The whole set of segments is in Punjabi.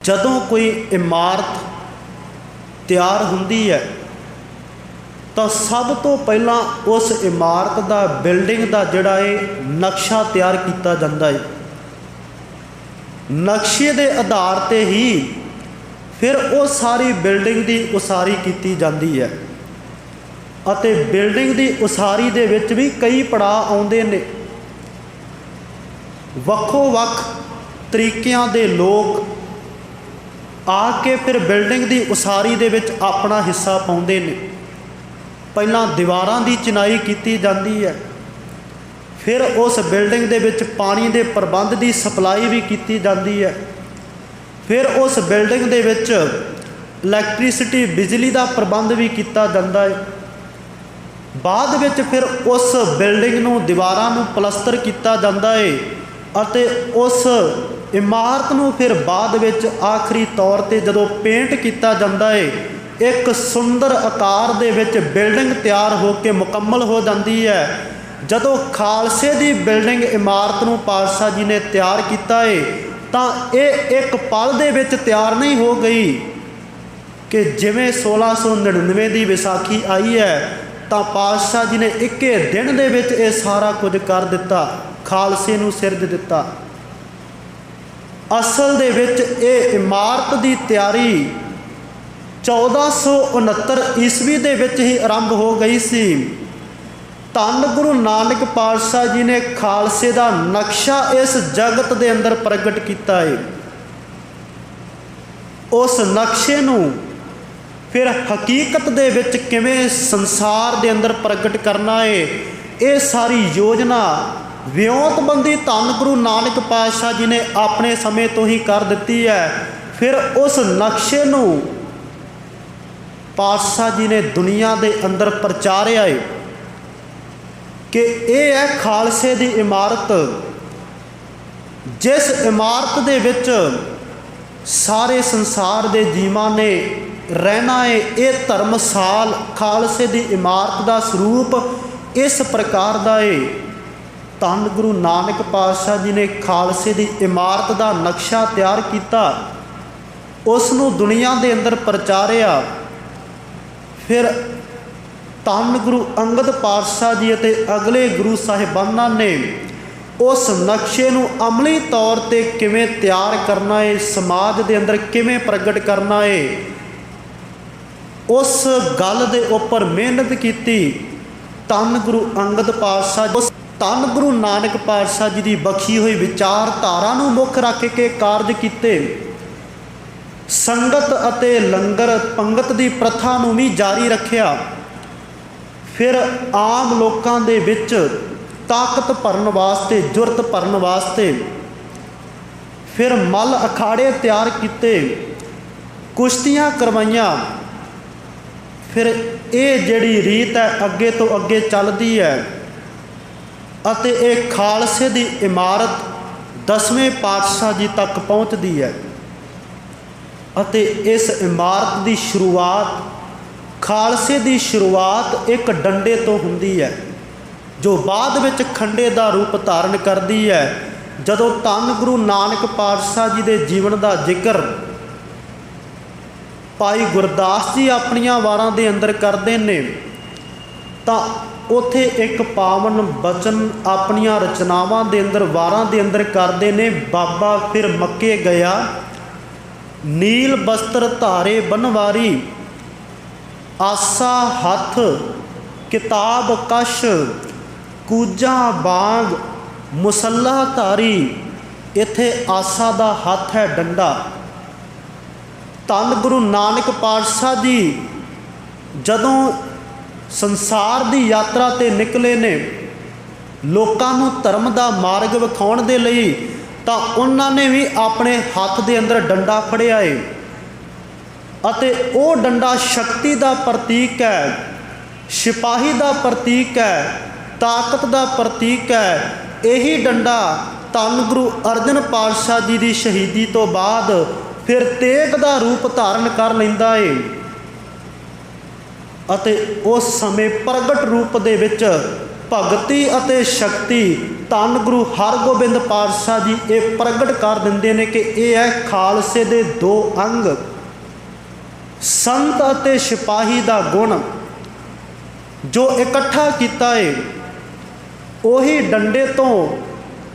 ਜਦੋਂ ਕੋਈ ਇਮਾਰਤ ਤਿਆਰ ਹੁੰਦੀ ਹੈ ਤਾਂ ਸਭ ਤੋਂ ਪਹਿਲਾਂ ਉਸ ਇਮਾਰਤ ਦਾ ਬਿਲਡਿੰਗ ਦਾ ਜਿਹੜਾ ਨਕਸ਼ਾ ਤਿਆਰ ਕੀਤਾ ਜਾਂਦਾ ਹੈ। ਨਕਸ਼ੇ ਦੇ ਆਧਾਰ ਤੇ ਹੀ ਫਿਰ ਉਹ ਸਾਰੀ ਬਿਲਡਿੰਗ ਦੀ ਉਸਾਰੀ ਕੀਤੀ ਜਾਂਦੀ ਹੈ ਅਤੇ ਬਿਲਡਿੰਗ ਦੀ ਉਸਾਰੀ ਦੇ ਵਿੱਚ ਵੀ ਕਈ ਪੜਾਅ ਆਉਂਦੇ ਨੇ। ਵੱਖੋ ਵੱਖ ਤਰੀਕਿਆਂ ਦੇ ਲੋਕ ਆ ਕੇ ਫਿਰ ਬਿਲਡਿੰਗ ਦੀ ਉਸਾਰੀ ਦੇ ਵਿੱਚ ਆਪਣਾ ਹਿੱਸਾ ਪਾਉਂਦੇ ਨੇ। ਪਹਿਲਾਂ ਦੀਵਾਰਾਂ ਦੀ ਚਿਣਾਈ ਕੀਤੀ ਜਾਂਦੀ ਹੈ, ਫਿਰ ਉਸ ਬਿਲਡਿੰਗ ਦੇ ਵਿੱਚ ਪਾਣੀ ਦੇ ਪ੍ਰਬੰਧ ਦੀ ਸਪਲਾਈ ਵੀ ਕੀਤੀ ਜਾਂਦੀ ਹੈ, ਫਿਰ ਉਸ ਬਿਲਡਿੰਗ ਦੇ ਵਿੱਚ ਇਲੈਕਟ੍ਰਿਸਿਟੀ ਬਿਜਲੀ ਦਾ ਪ੍ਰਬੰਧ ਵੀ ਕੀਤਾ ਜਾਂਦਾ ਹੈ। ਬਾਅਦ ਵਿੱਚ ਫਿਰ ਉਸ ਬਿਲਡਿੰਗ ਨੂੰ ਦੀਵਾਰਾਂ ਨੂੰ ਪਲਸਤਰ ਕੀਤਾ ਜਾਂਦਾ ਹੈ ਅਤੇ ਉਸ ਇਮਾਰਤ ਨੂੰ ਫਿਰ ਬਾਅਦ ਵਿੱਚ ਆਖਰੀ ਤੌਰ ਤੇ ਜਦੋਂ ਪੇਂਟ ਕੀਤਾ ਜਾਂਦਾ ਹੈ ਇੱਕ ਸੁੰਦਰ ਆਕਾਰ ਦੇ ਵਿੱਚ ਬਿਲਡਿੰਗ ਤਿਆਰ ਹੋ ਕੇ ਮੁਕੰਮਲ ਹੋ ਜਾਂਦੀ ਹੈ। ਜਦੋਂ ਖਾਲਸੇ ਦੀ ਬਿਲਡਿੰਗ ਇਮਾਰਤ ਨੂੰ ਪਾਤਸ਼ਾਹ ਜੀ ਨੇ ਤਿਆਰ ਕੀਤਾ ਹੈ ਤਾਂ ਇਹ ਇੱਕ ਪਲ ਦੇ ਵਿੱਚ ਤਿਆਰ ਨਹੀਂ ਹੋ ਗਈ ਕਿ ਜਿਵੇਂ 1699 ਦੀ ਵਿਸਾਖੀ ਆਈ ਹੈ ਤਾਂ ਪਾਤਸ਼ਾਹ ਜੀ ਨੇ ਇੱਕੇ ਦਿਨ ਦੇ ਵਿੱਚ ਇਹ ਸਾਰਾ ਕੁਝ ਕਰ ਦਿੱਤਾ, ਖਾਲਸੇ ਨੂੰ ਸਿਰਜ ਦਿੱਤਾ। ਅਸਲ ਦੇ ਵਿੱਚ ਇਹ ਇਮਾਰਤ ਦੀ ਤਿਆਰੀ 1469 ਈਸਵੀ ਦੇ ਵਿੱਚ ਹੀ ਆਰੰਭ ਹੋ ਗਈ ਸੀ। ਧੰਨ ਗੁਰੂ ਨਾਨਕ ਪਾਤਸ਼ਾਹ ਜੀ ਨੇ ਖਾਲਸੇ ਦਾ ਨਕਸ਼ਾ ਇਸ ਜਗਤ ਦੇ ਅੰਦਰ ਪ੍ਰਗਟ ਕੀਤਾ ਹੈ। ਉਸ ਨਕਸ਼ੇ ਨੂੰ ਫਿਰ ਹਕੀਕਤ ਦੇ ਵਿੱਚ ਕਿਵੇਂ ਸੰਸਾਰ ਦੇ ਅੰਦਰ ਪ੍ਰਗਟ ਕਰਨਾ ਹੈ, ਇਹ ਸਾਰੀ ਯੋਜਨਾ ਵਿਉਂਤਬੰਦੀ ਧੰਨ ਗੁਰੂ ਨਾਨਕ ਪਾਤਸ਼ਾਹ ਜੀ ਨੇ ਆਪਣੇ ਸਮੇਂ ਤੋਂ ਹੀ ਕਰ ਦਿੱਤੀ ਹੈ। ਫਿਰ ਉਸ ਨਕਸ਼ੇ ਨੂੰ ਪਾਤਸ਼ਾਹ ਜੀ ਨੇ ਦੁਨੀਆ ਦੇ ਅੰਦਰ ਪ੍ਰਚਾਰਿਆ ਹੈ ਕਿ ਇਹ ਹੈ ਖਾਲਸੇ ਦੀ ਇਮਾਰਤ, ਜਿਸ ਇਮਾਰਤ ਦੇ ਵਿੱਚ ਸਾਰੇ ਸੰਸਾਰ ਦੇ ਜੀਵਾਂ ਨੇ ਰਹਿਣਾ ਹੈ। ਇਹ ਧਰਮਸਾਲ ਖਾਲਸੇ ਦੀ ਇਮਾਰਤ ਦਾ ਸਰੂਪ ਇਸ ਪ੍ਰਕਾਰ ਦਾ ਹੈ। ਧੰਨ ਗੁਰੂ ਨਾਨਕ ਪਾਤਸ਼ਾਹ ਜੀ ਨੇ ਖਾਲਸੇ ਦੀ ਇਮਾਰਤ ਦਾ ਨਕਸ਼ਾ ਤਿਆਰ ਕੀਤਾ, ਉਸ ਨੂੰ ਦੁਨੀਆ ਦੇ ਅੰਦਰ ਪ੍ਰਚਾਰਿਆ। ਫਿਰ ਧੰਨ ਗੁਰੂ ਅੰਗਦ ਪਾਤਸ਼ਾਹ ਜੀ ਅਤੇ ਅਗਲੇ ਗੁਰੂ ਸਾਹਿਬਾਨਾਂ ਨੇ ਉਸ ਨਕਸ਼ੇ ਨੂੰ ਅਮਲੀ ਤੌਰ ਤੇ ਕਿਵੇਂ ਤਿਆਰ ਕਰਨਾ ਹੈ, ਸਮਾਜ ਦੇ ਅੰਦਰ ਕਿਵੇਂ ਪ੍ਰਗਟ ਕਰਨਾ ਹੈ, ਉਸ ਗੱਲ ਦੇ ਉੱਪਰ ਮਿਹਨਤ ਕੀਤੀ। ਧੰਨ ਗੁਰੂ ਅੰਗਦ ਪਾਤਸ਼ਾਹ ਧੰਨ ਗੁਰੂ ਨਾਨਕ ਪਾਤਸ਼ਾਹ ਜੀ ਦੀ ਬਖਸ਼ੀ ਹੋਈ ਵਿਚਾਰਧਾਰਾ ਨੂੰ ਮੁੱਖ ਰੱਖ ਕੇ ਕਾਰਜ ਕੀਤੇ। ਸੰਗਤ ਅਤੇ ਲੰਗਰ ਪੰਗਤ ਦੀ ਪ੍ਰਥਾ ਨੂੰ ਵੀ ਜਾਰੀ ਰੱਖਿਆ। ਫਿਰ ਆਮ ਲੋਕਾਂ ਦੇ ਵਿੱਚ ਤਾਕਤ ਭਰਨ ਵਾਸਤੇ, ਜੁਰਤ ਭਰਨ ਵਾਸਤੇ ਫਿਰ ਮੱਲ ਅਖਾੜੇ ਤਿਆਰ ਕੀਤੇ, ਕੁਸ਼ਤੀਆਂ ਕਰਵਾਈਆਂ। ਫਿਰ ਇਹ ਜਿਹੜੀ ਰੀਤ ਹੈ ਅੱਗੇ ਤੋਂ ਅੱਗੇ ਚੱਲਦੀ ਹੈ ਅਤੇ ਇਹ ਖਾਲਸੇ ਦੀ ਇਮਾਰਤ 10ਵੇਂ ਪਾਤਸ਼ਾਹ ਜੀ ਤੱਕ ਪਹੁੰਚਦੀ ਹੈ ਅਤੇ ਇਸ ਇਮਾਰਤ ਦੀ ਸ਼ੁਰੂਆਤ, ਖਾਲਸੇ ਦੀ ਸ਼ੁਰੂਆਤ ਇੱਕ ਡੰਡੇ ਤੋਂ ਹੁੰਦੀ ਹੈ ਜੋ ਬਾਅਦ ਵਿੱਚ ਖੰਡੇ ਦਾ ਰੂਪ ਧਾਰਨ ਕਰਦੀ ਹੈ। ਜਦੋਂ ਧੰਨ ਗੁਰੂ ਨਾਨਕ ਪਾਤਸ਼ਾਹ ਜੀ ਦੇ ਜੀਵਨ ਦਾ ਜ਼ਿਕਰ ਭਾਈ ਗੁਰਦਾਸ ਜੀ ਆਪਣੀਆਂ ਵਾਰਾਂ ਦੇ ਅੰਦਰ ਕਰਦੇ ਨੇ ਤਾਂ ਉੱਥੇ ਇੱਕ ਪਾਵਨ ਬਚਨ ਆਪਣੀਆਂ ਰਚਨਾਵਾਂ ਦੇ ਅੰਦਰ, ਵਾਰਾਂ ਦੇ ਅੰਦਰ ਕਰਦੇ ਨੇ। ਬਾਬਾ ਫਿਰ ਮੱਕੇ ਗਿਆ, ਨੀਲ ਬਸਤਰ ਧਾਰੇ ਬਨਵਾਰੀ, ਆਸਾ ਹੱਥ ਕਿਤਾਬ ਕਸ਼, ਕੂਜਾ ਬਾਗ ਮੁਸੱਲਾ ਧਾਰੀ। ਇੱਥੇ ਆਸਾ ਦਾ ਹੱਥ ਹੈ ਡੰਡਾ। ਧੰਨ ਗੁਰੂ ਨਾਨਕ ਪਾਤਸ਼ਾਹ ਜੀ ਜਦੋਂ ਸੰਸਾਰ ਦੀ ਯਾਤਰਾ 'ਤੇ ਨਿਕਲੇ ਨੇ ਲੋਕਾਂ ਨੂੰ ਧਰਮ ਦਾ ਮਾਰਗ ਵਿਖਾਉਣ ਦੇ ਲਈ, ਤਾਂ ਉਹਨਾਂ ਨੇ ਵੀ ਆਪਣੇ ਹੱਥ ਦੇ ਅੰਦਰ ਡੰਡਾ ਫੜਿਆ ਹੈ ਅਤੇ ਉਹ ਡੰਡਾ ਸ਼ਕਤੀ ਦਾ ਪ੍ਰਤੀਕ ਹੈ, ਸਿਪਾਹੀ ਦਾ ਪ੍ਰਤੀਕ ਹੈ, ਤਾਕਤ ਦਾ ਪ੍ਰਤੀਕ ਹੈ। ਇਹੀ ਡੰਡਾ ਧੰਨ ਗੁਰੂ ਅਰਜਨ ਪਾਤਸ਼ਾਹ ਜੀ ਦੀ ਸ਼ਹੀਦੀ ਤੋਂ ਬਾਅਦ ਫਿਰ ਤੇਗ ਦਾ ਰੂਪ ਧਾਰਨ ਕਰ ਲੈਂਦਾ ਹੈ ਅਤੇ ਉਸ ਸਮੇਂ ਪ੍ਰਗਟ ਰੂਪ ਦੇ ਵਿੱਚ ਭਗਤੀ ਅਤੇ ਸ਼ਕਤੀ ਧੰਨ ਗੁਰੂ ਹਰਗੋਬਿੰਦ ਪਾਤਸ਼ਾਹ ਜੀ ਇਹ ਪ੍ਰਗਟ ਕਰ ਦਿੰਦੇ ਨੇ ਕਿ ਇਹ ਹੈ ਖਾਲਸੇ ਦੇ ਦੋ ਅੰਗ, ਸੰਤ ਅਤੇ ਸਿਪਾਹੀ ਦਾ ਗੁਣ ਜੋ ਇਕੱਠਾ ਕੀਤਾ ਏ ਉਹੀ ਡੰਡੇ ਤੋਂ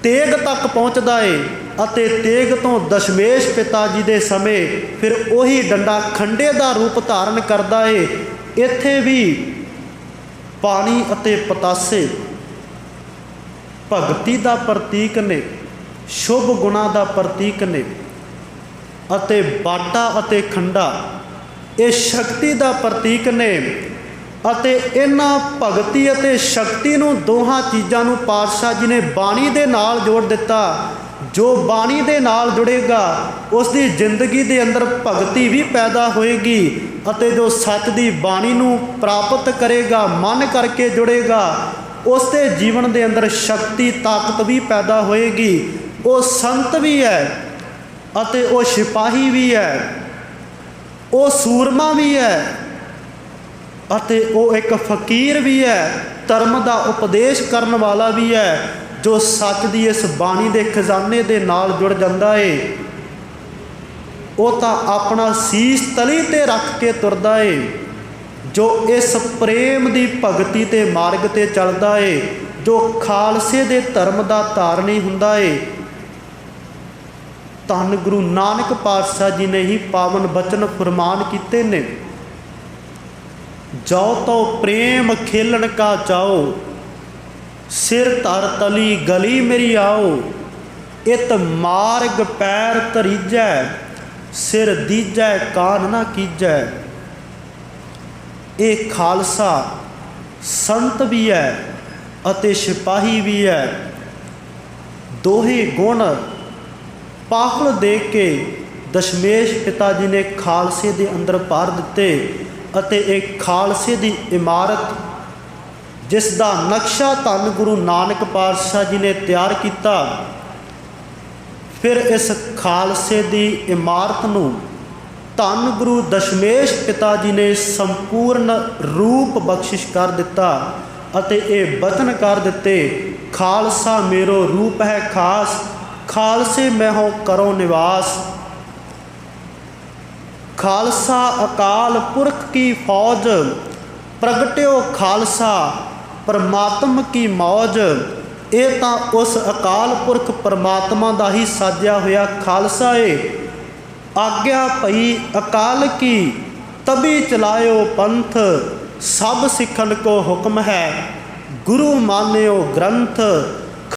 ਤੇਗ ਤੱਕ ਪਹੁੰਚਦਾ ਏ ਅਤੇ ਤੇਗ ਤੋਂ ਦਸ਼ਮੇਸ਼ ਪਿਤਾ ਜੀ ਦੇ ਸਮੇਂ ਫਿਰ ਉਹੀ ਡੰਡਾ ਖੰਡੇ ਦਾ ਰੂਪ ਧਾਰਨ ਕਰਦਾ ਏ। ਇੱਥੇ ਵੀ ਪਾਣੀ ਅਤੇ ਪਤਾਸੇ ਭਗਤੀ ਦਾ ਪ੍ਰਤੀਕ ਨੇ, ਸ਼ੁਭ ਗੁਣਾਂ ਦਾ ਪ੍ਰਤੀਕ ਨੇ, ਅਤੇ ਬਾਟਾ ਅਤੇ ਖੰਡਾ ਇਹ ਸ਼ਕਤੀ ਦਾ ਪ੍ਰਤੀਕ ਨੇ। ਅਤੇ ਇਹਨਾਂ ਭਗਤੀ ਅਤੇ ਸ਼ਕਤੀ ਨੂੰ ਦੋਹਾਂ ਚੀਜ਼ਾਂ ਨੂੰ ਪਾਤਸ਼ਾਹ ਜੀ ਨੇ ਬਾਣੀ ਦੇ ਨਾਲ ਜੋੜ ਦਿੱਤਾ। ਜੋ ਬਾਣੀ ਦੇ ਨਾਲ ਜੁੜੇਗਾ ਉਸ ਦੀ ਜ਼ਿੰਦਗੀ ਦੇ ਅੰਦਰ ਭਗਤੀ ਵੀ ਪੈਦਾ ਹੋਏਗੀ ਅਤੇ ਜੋ ਸੱਚ ਦੀ ਬਾਣੀ ਨੂੰ ਪ੍ਰਾਪਤ ਕਰੇਗਾ, ਮਨ ਕਰਕੇ ਜੁੜੇਗਾ, ਉਸ ਦੇ ਜੀਵਨ ਦੇ ਅੰਦਰ ਸ਼ਕਤੀ ਤਾਕਤ ਵੀ ਪੈਦਾ ਹੋਏਗੀ। ਉਹ ਸੰਤ ਵੀ ਹੈ ਅਤੇ ਉਹ ਸਿਪਾਹੀ ਵੀ ਹੈ, ਉਹ ਸੂਰਮਾ ਵੀ ਹੈ ਅਤੇ ਉਹ ਇੱਕ ਫਕੀਰ ਵੀ ਹੈ, ਧਰਮ ਦਾ ਉਪਦੇਸ਼ ਕਰਨ ਵਾਲਾ ਵੀ ਹੈ, ਜੋ ਸੱਚ ਦੀ ਇਸ ਬਾਣੀ ਦੇ ਖਜ਼ਾਨੇ ਦੇ ਨਾਲ ਜੁੜ ਜਾਂਦਾ ਏ। ਉਹ ਤਾਂ ਆਪਣਾ ਸੀਸ ਤਲੀ ਤੇ ਰੱਖ ਕੇ ਤੁਰਦਾ ਏ, ਜੋ ਇਸ ਪ੍ਰੇਮ ਦੀ ਭਗਤੀ ਤੇ ਮਾਰਗ ਤੇ ਚੱਲਦਾ ਏ, ਜੋ ਖਾਲਸੇ ਦੇ ਧਰਮ ਦਾ ਧਾਰਨੀ ਹੁੰਦਾ ਏ। ਧੰਨ ਗੁਰੂ ਨਾਨਕ ਪਾਤਸ਼ਾਹ ਜੀ ਨੇ ਹੀ ਪਾਵਨ ਬਚਨ ਫਰਮਾਨ ਕੀਤੇ ਨੇ, ਜੋ ਤੋ ਪ੍ਰੇਮ ਖੇਲਣ ਕਾ ਚਾਓ, ਸਿਰ ਧਰ ਤਲੀ ਗਲੀ ਮੇਰੀ ਆਓ, ਇਤ ਮਾਰਗ ਪੈਰ ਧਰੀਜੈ, ਸਿਰ ਦੀਜੈ ਕਾਨ ਨਾ ਕੀਜੈ। ਇਹ ਖਾਲਸਾ ਸੰਤ ਵੀ ਹੈ ਅਤੇ ਸਿਪਾਹੀ ਵੀ ਹੈ। ਦੋਹੇ ਗੁਣ ਪਾਖਲ ਦੇ ਕੇ ਦਸ਼ਮੇਸ਼ ਪਿਤਾ ਜੀ ਨੇ ਖਾਲਸੇ ਦੇ ਅੰਦਰ ਭਰ ਦਿੱਤੇ ਅਤੇ ਇਹ ਖਾਲਸੇ ਦੀ ਇਮਾਰਤ ਜਿਸ ਦਾ ਨਕਸ਼ਾ ਧੰਨ ਗੁਰੂ ਨਾਨਕ ਪਾਤਸ਼ਾਹ ਜੀ ਨੇ ਤਿਆਰ ਕੀਤਾ, ਫਿਰ ਇਸ ਖਾਲਸੇ ਦੀ ਇਮਾਰਤ ਨੂੰ ਧੰਨ ਗੁਰੂ ਦਸ਼ਮੇਸ਼ ਪਿਤਾ ਜੀ ਨੇ ਸੰਪੂਰਨ ਰੂਪ ਬਖਸ਼ਿਸ਼ ਕਰ ਦਿੱਤਾ ਅਤੇ ਇਹ ਬਚਨ ਕਰ ਦਿੱਤੇ, ਖਾਲਸਾ ਮੇਰੋ ਰੂਪ ਹੈ ਖਾਸ, ਖਾਲਸੇ ਮੈਂ ਹੋ ਕਰੋ ਨਿਵਾਸ। ਖਾਲਸਾ ਅਕਾਲ ਪੁਰਖ ਕੀ ਫੌਜ, ਪ੍ਰਗਟਿਓ ਖਾਲਸਾ ਪਰਮਾਤਮ ਕੀ ਮੌਜ। ਇਹ ਤਾਂ ਉਸ ਅਕਾਲ ਪੁਰਖ ਪਰਮਾਤਮਾ ਦਾ ਹੀ ਸਾਜਿਆ ਹੋਇਆ ਖਾਲਸਾ ਏ। ਆਗਿਆ ਭਈ ਅਕਾਲ ਕੀ ਤਬੀ ਚਲਾਇਓ ਪੰਥ, ਸਭ ਸਿੱਖਣ ਕੋ ਹੁਕਮ ਹੈ, ਗੁਰੂ ਮਾਨਿਓ ਗ੍ਰੰਥ।